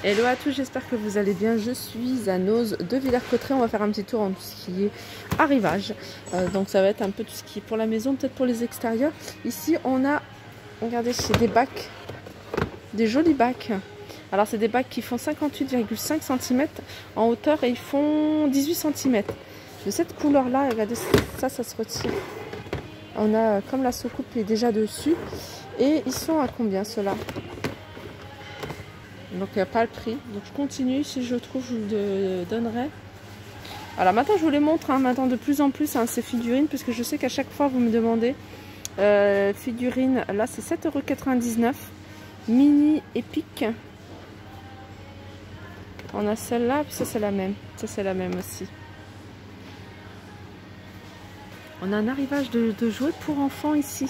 Hello à tous, j'espère que vous allez bien. Je suis à Noz de Villers-Cotterêts. On va faire un petit tour en tout ce qui est arrivage. Donc ça va être un peu tout ce qui est pour la maison, peut-être pour les extérieurs. Ici on a, regardez, c'est des bacs, des jolis bacs. Alors c'est des bacs qui font 58,5 cm en hauteur et ils font 18 cm. De cette couleur là, regardez, ça se retire. On a comme la soucoupe est déjà dessus. Et ils sont à combien ceux-là? Donc il n'y a pas le prix. Donc je continue, si je trouve je vous le donnerai. Alors maintenant je vous les montre, maintenant de plus en plus ces figurines, parce que je sais qu'à chaque fois vous me demandez. Figurines, là c'est 7,99 €. Mini épique. On a celle-là, puis ça c'est la même. Ça c'est la même aussi. On a un arrivage de jouets pour enfants ici.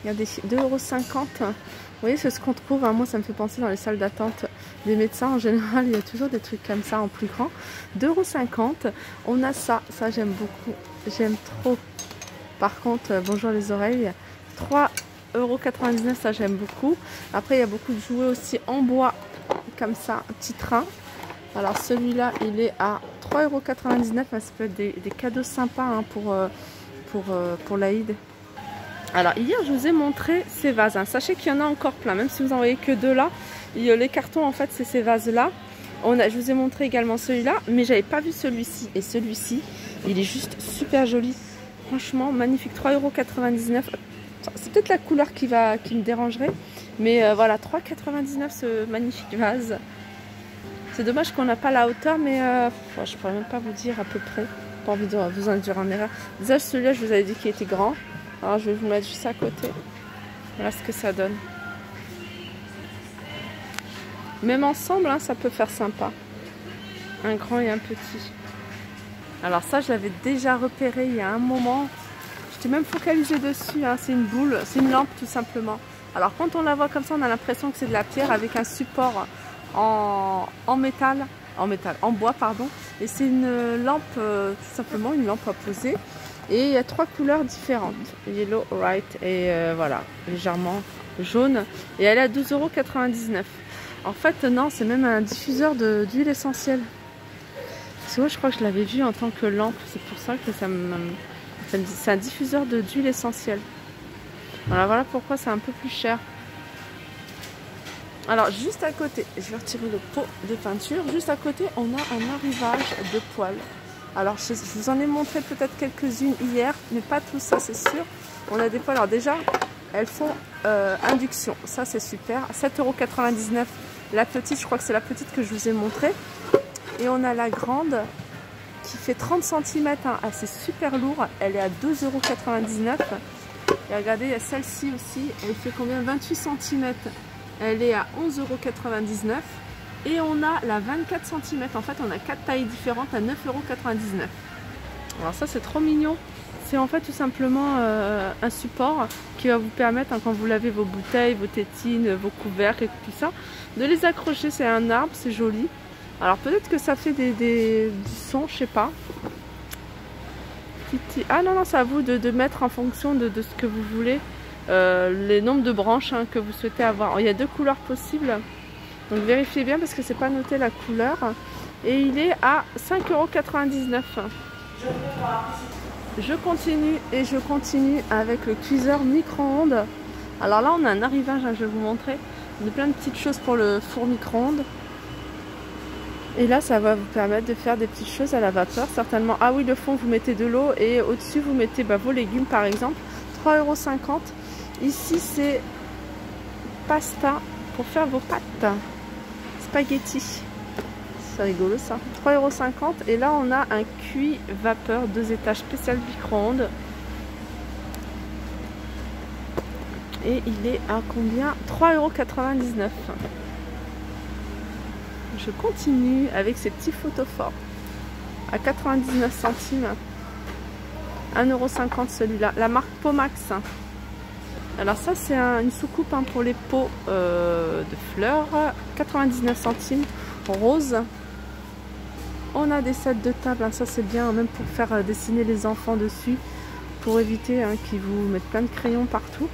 Regardez, 2,50 €. Vous voyez, c'est ce qu'on trouve. Moi, ça me fait penser dans les salles d'attente des médecins. En général, il y a toujours des trucs comme ça en plus grand. 2,50 €. On a ça. Ça, j'aime beaucoup. J'aime trop. Par contre, bonjour les oreilles. 3,99 €. Ça, j'aime beaucoup. Après, il y a beaucoup de jouets aussi en bois. Comme ça, un petit train. Alors, celui-là, il est à 3,99 €. Ça peut être des cadeaux sympas pour l'Aïd. Alors hier je vous ai montré ces vases, sachez qu'il y en a encore plein, même si vous en voyez que deux là. Les cartons en fait c'est ces vases là. Je vous ai montré également celui-là, mais j'avais pas vu celui-ci. Et celui-ci il est juste super joli, franchement magnifique. 3,99 €. C'est peut-être la couleur qui me dérangerait, mais voilà, 3,99 € ce magnifique vase. C'est dommage qu'on n'a pas la hauteur, mais je pourrais même pas vous dire à peu près. Pas envie de vous induire en erreur. Déjà celui-là je vous avais dit qu'il était grand. Alors je vais vous mettre juste à côté. Voilà ce que ça donne. Même ensemble, ça peut faire sympa. Un grand et un petit. Alors ça, je l'avais déjà repéré il y a un moment. J'étais même focalisée dessus. C'est une boule, c'est une lampe tout simplement. Alors quand on la voit comme ça, on a l'impression que c'est de la pierre avec un support en bois, pardon. Et c'est une lampe, tout simplement une lampe à poser. Et il y a 3 couleurs différentes, yellow, white et voilà, légèrement jaune. Et elle est à 12,99 €. En fait, non, c'est même un diffuseur d'huile essentielle. Parce que moi, je crois que je l'avais vu en tant que lampe. C'est pour ça que c'est un diffuseur d'huile essentielle. Voilà pourquoi c'est un peu plus cher. Alors, juste à côté, je vais retirer le pot de peinture. Juste à côté, on a un arrivage de poêles. Alors, je vous en ai montré peut-être quelques-unes hier, mais pas tout ça, c'est sûr. On a des poêles. Alors déjà, elles font induction. Ça, c'est super. 7,99 €. La petite, je crois que c'est la petite que je vous ai montrée. Et on a la grande qui fait 30 cm. C'est super lourd. Elle est à 2,99 €. Et regardez, il y a celle-ci aussi. Elle fait combien? 28 cm. Elle est à 11,99 €. Et on a la 24 cm, en fait on a 4 tailles différentes à 9,99 €. Alors ça c'est trop mignon. C'est en fait tout simplement un support qui va vous permettre, quand vous lavez vos bouteilles, vos tétines, vos couvercles et tout ça, de les accrocher. C'est un arbre, c'est joli. Alors peut-être que ça fait du son, je sais pas. Ah non, c'est à vous de mettre en fonction de ce que vous voulez, les nombres de branches que vous souhaitez avoir. Alors, il y a 2 couleurs possibles. Donc vérifiez bien parce que c'est pas noté la couleur. Et il est à 5,99 €. Je continue avec le cuiseur micro-ondes. Alors là on a un arrivage, je vais vous montrer. De plein de petites choses pour le four micro-ondes. Et là ça va vous permettre de faire des petites choses à la vapeur certainement. Ah oui, le fond vous mettez de l'eau et au-dessus vous mettez vos légumes par exemple. 3,50 €. Ici c'est pasta pour faire vos pâtes. Spaghetti, c'est rigolo ça. 3,50 €. Et là on a un cuit vapeur 2 étages spécial micro-ondes. Et il est à combien? 3,99 €. Je continue avec ces petits photophores à 99 centimes. 1,50 € celui-là. La marque Pomax. Alors ça c'est une soucoupe pour les pots de fleurs, 99 centimes, rose. On a des sets de table, ça c'est bien, même pour faire dessiner les enfants dessus, pour éviter qu'ils vous mettent plein de crayons partout.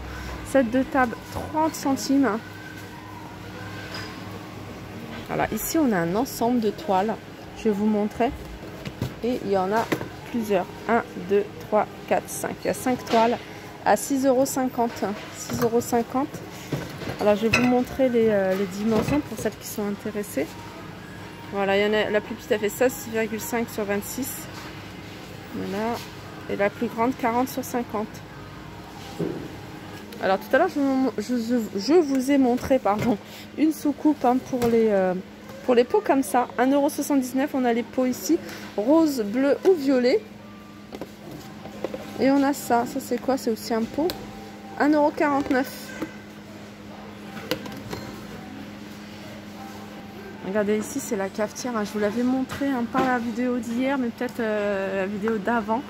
Set de table, 30 centimes. Voilà, ici on a un ensemble de toiles. Je vais vous montrer. Et il y en a plusieurs. 1, 2, 3, 4, 5. Il y a 5 toiles à 6,50 €. 6,50 €. Alors je vais vous montrer les dimensions pour celles qui sont intéressées. Voilà, il y en a, la plus petite elle fait 16,5 sur 26. Voilà. Et la plus grande 40 sur 50. Alors tout à l'heure je vous ai montré une soucoupe pour les pots comme ça. 1,79 €. On a les pots ici, rose, bleu ou violet. Et on a ça. Ça c'est quoi? C'est aussi un pot. 1,49 €. Regardez ici, c'est la cafetière. Je vous l'avais montré, pas la vidéo d'hier, mais peut-être la vidéo d'avant.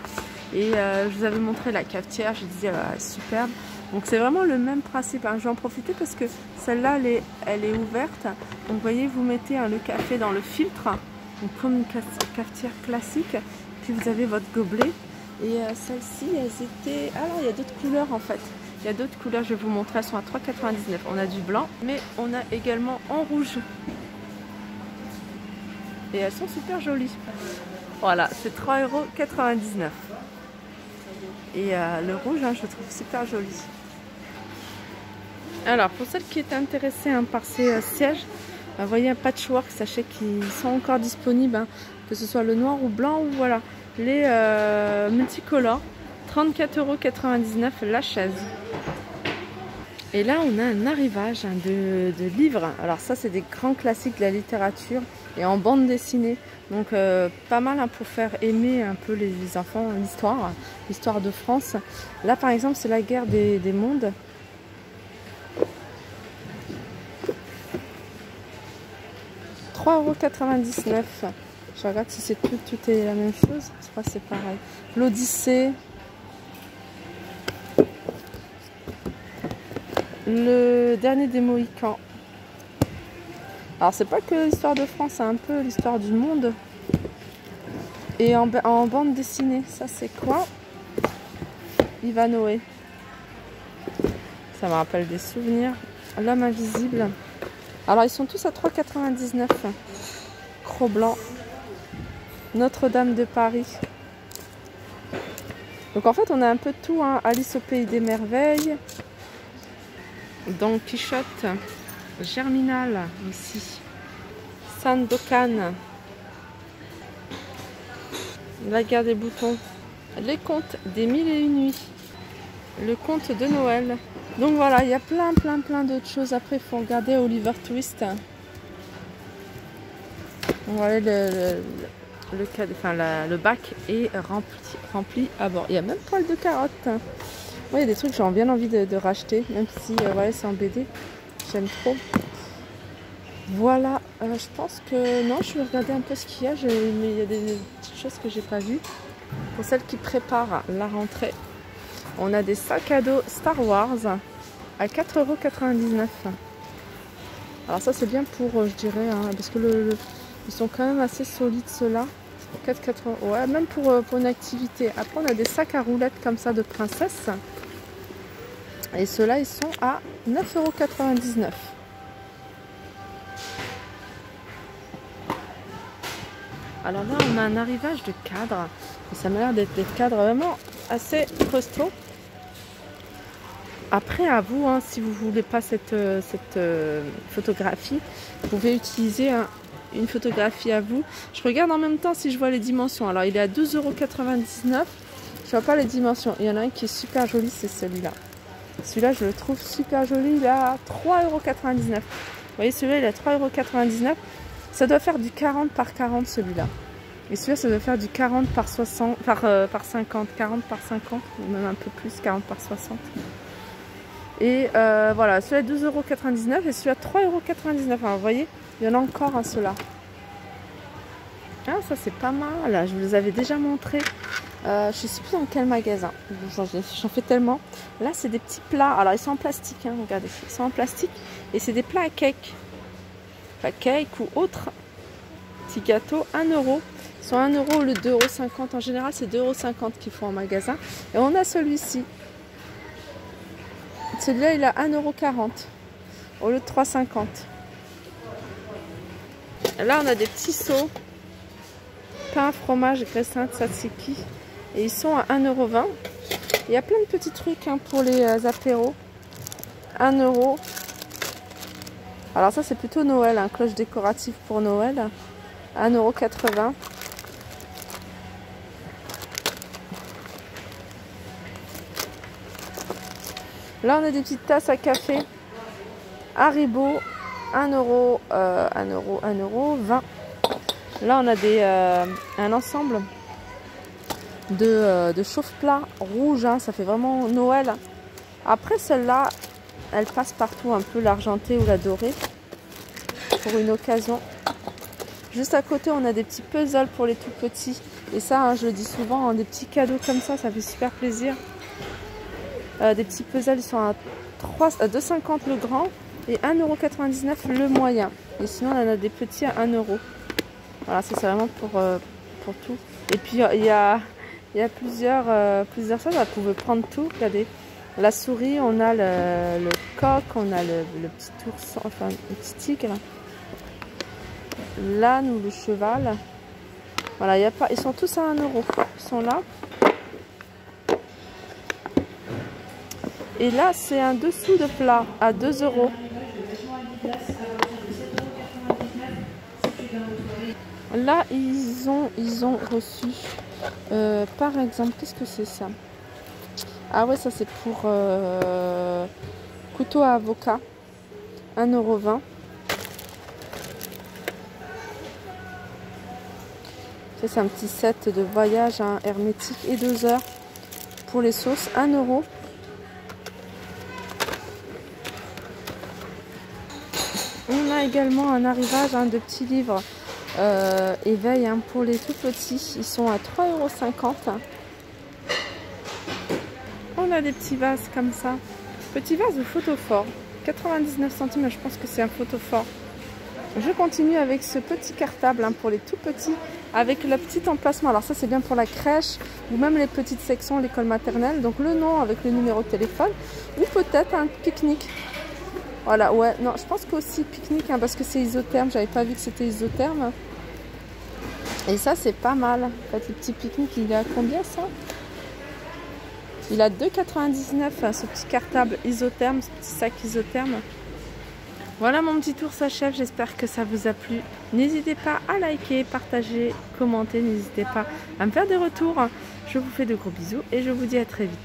Et je vous avais montré la cafetière. Je disais, superbe. Donc c'est vraiment le même principe. Je vais en profiter parce que celle-là, elle est ouverte. Donc vous voyez, vous mettez le café dans le filtre. Donc comme une cafetière classique. Puis vous avez votre gobelet. Et celles-ci, elles étaient... Alors il y a d'autres couleurs en fait. Il y a d'autres couleurs, je vais vous montrer. Elles sont à 3,99 €. On a du blanc, mais on a également en rouge. Et elles sont super jolies. Voilà, c'est 3,99 €. Et le rouge, je le trouve super joli. Alors, pour celles qui étaient intéressées par ces sièges, vous voyez un patchwork, sachez qu'ils sont encore disponibles, que ce soit le noir ou blanc, ou voilà, les multicolores. 34,99 € la chaise. Et là, on a un arrivage de livres. Alors ça, c'est des grands classiques de la littérature et en bande dessinée. Donc pas mal pour faire aimer un peu les enfants l'histoire de France. Là, par exemple, c'est la guerre des mondes. « 3,99 €. Je regarde si c'est tout est la même chose. Je crois que c'est pareil. L'Odyssée. Le dernier des Mohicans. Alors c'est pas que l'histoire de France, c'est un peu l'histoire du monde. Et en bande dessinée, ça c'est quoi? Ivanhoe. Ça me rappelle des souvenirs. L'homme invisible. Alors ils sont tous à 3,99 €. Cro-Blanc. Notre-Dame de Paris. Donc en fait on a un peu de tout. Alice au pays des merveilles. Don Quichotte, Germinal aussi, Sandokan, La guerre des boutons, Les contes des mille et une nuits, Le conte de Noël. Donc voilà, il y a plein d'autres choses. Après, il faut regarder Oliver Twist. Voilà, le bac est rempli à bord. Il y a même poil de carottes. Ouais, il y a des trucs que j'ai bien envie de racheter, même si ouais, c'est en BD. J'aime trop. Voilà, je pense que... Non, je vais regarder un peu ce qu'il y a, mais il y a des petites choses que j'ai pas vues. Pour celles qui préparent la rentrée, on a des sacs à dos Star Wars à 4,99 €. Alors ça, c'est bien pour, je dirais, parce que ils sont quand même assez solides, ceux-là. 4,80 €. Ouais, même pour une activité. Après, on a des sacs à roulettes comme ça de princesse. Et ceux-là, ils sont à 9,99 €. Alors là, on a un arrivage de cadres. Et ça m'a l'air d'être des cadres vraiment assez costauds. Après, à vous, si vous ne voulez pas cette photographie, vous pouvez utiliser une photographie à vous. Je regarde en même temps si je vois les dimensions. Alors, il est à 12,99 €. Je vois pas les dimensions. Il y en a un qui est super joli, c'est celui-là. Celui-là, je le trouve super joli. Il est à 3,99 €. Vous voyez, celui-là, il est à 3,99 €. Ça doit faire du 40 par 40, celui-là. Et celui-là, ça doit faire du 40 par 60, par 50. 40 par 50, ou même un peu plus, 40 par 60. Et voilà, celui-là, 12,99 € et celui-là, 3,99 €. Alors, vous voyez, il y en a encore un, ceux-là. Ah, ça, c'est pas mal. Je vous les avais déjà montrés. Je sais plus dans quel magasin. J'en fais tellement. Là, c'est des petits plats. Alors, ils sont en plastique. Regardez, ils sont en plastique. Et c'est des plats à cake. Enfin, cake ou autre. Petit gâteau, 1 €. Ils sont 1 € au lieu de 2,50 €. En général, c'est 2,50 € qu'ils font en magasin. Et on a celui-ci. Celui-là, il a 1,40 € au lieu de 3,50 €. Là, on a des petits seaux. Pain, fromage, graissin, tzatziki. Et ils sont à 1,20 €. Il y a plein de petits trucs hein, pour les apéros. 1 €. Alors ça, c'est plutôt Noël. Hein, cloche décorative pour Noël. 1,80 €. Là, on a des petites tasses à café. Haribo, 1 €, 1 €, 20. Là, on a un ensemble de chauffe-plat rouge. Hein, ça fait vraiment Noël. Après, celle-là, elle passe partout, un peu l'argentée ou la dorée. Pour une occasion. Juste à côté, on a des petits puzzles pour les tout petits. Et ça, hein, je le dis souvent, hein, des petits cadeaux comme ça fait super plaisir. Des petits puzzles, ils sont à 2,50 € le grand et 1,99 € le moyen. Et sinon, on en a des petits à 1 €. Voilà, ça c'est vraiment pour tout. Et puis, il y a plusieurs choses. Vous pouvez prendre tout. Regardez, la souris, on a le coq, on a le petit ours, enfin le petit tigre. L'âne ou le cheval. Voilà, ils sont tous à 1 €. Ils sont là. Et là, c'est un dessous de plat à 2 €. Là, ils ont reçu, par exemple, qu'est-ce que c'est ça? Ah ouais, ça c'est pour couteau à avocat, 1,20 €. C'est un petit set de voyage hein, hermétique et 2 heures pour les sauces, 1 €. On a également un arrivage hein, de petits livres éveil hein, pour les tout petits. Ils sont à 3,50 €. On a des petits vases comme ça. Petit vase de photophore. 99 centimes, je pense que c'est un photophore. Je continue avec ce petit cartable hein, pour les tout petits. Avec le petit emplacement. Alors ça c'est bien pour la crèche ou même les petites sections, l'école maternelle. Donc le nom avec le numéro de téléphone. Ou peut-être un pique-nique. Voilà, ouais, non, je pense qu'aussi pique-nique, hein, parce que c'est isotherme, j'avais pas vu que c'était isotherme. Et ça, c'est pas mal. En fait, le petit pique-nique, il est à combien, ça? Il a 2,99 €, hein, ce petit cartable isotherme, ce petit sac isotherme. Voilà, mon petit tour s'achève, j'espère que ça vous a plu. N'hésitez pas à liker, partager, commenter, n'hésitez pas à me faire des retours. Je vous fais de gros bisous et je vous dis à très vite.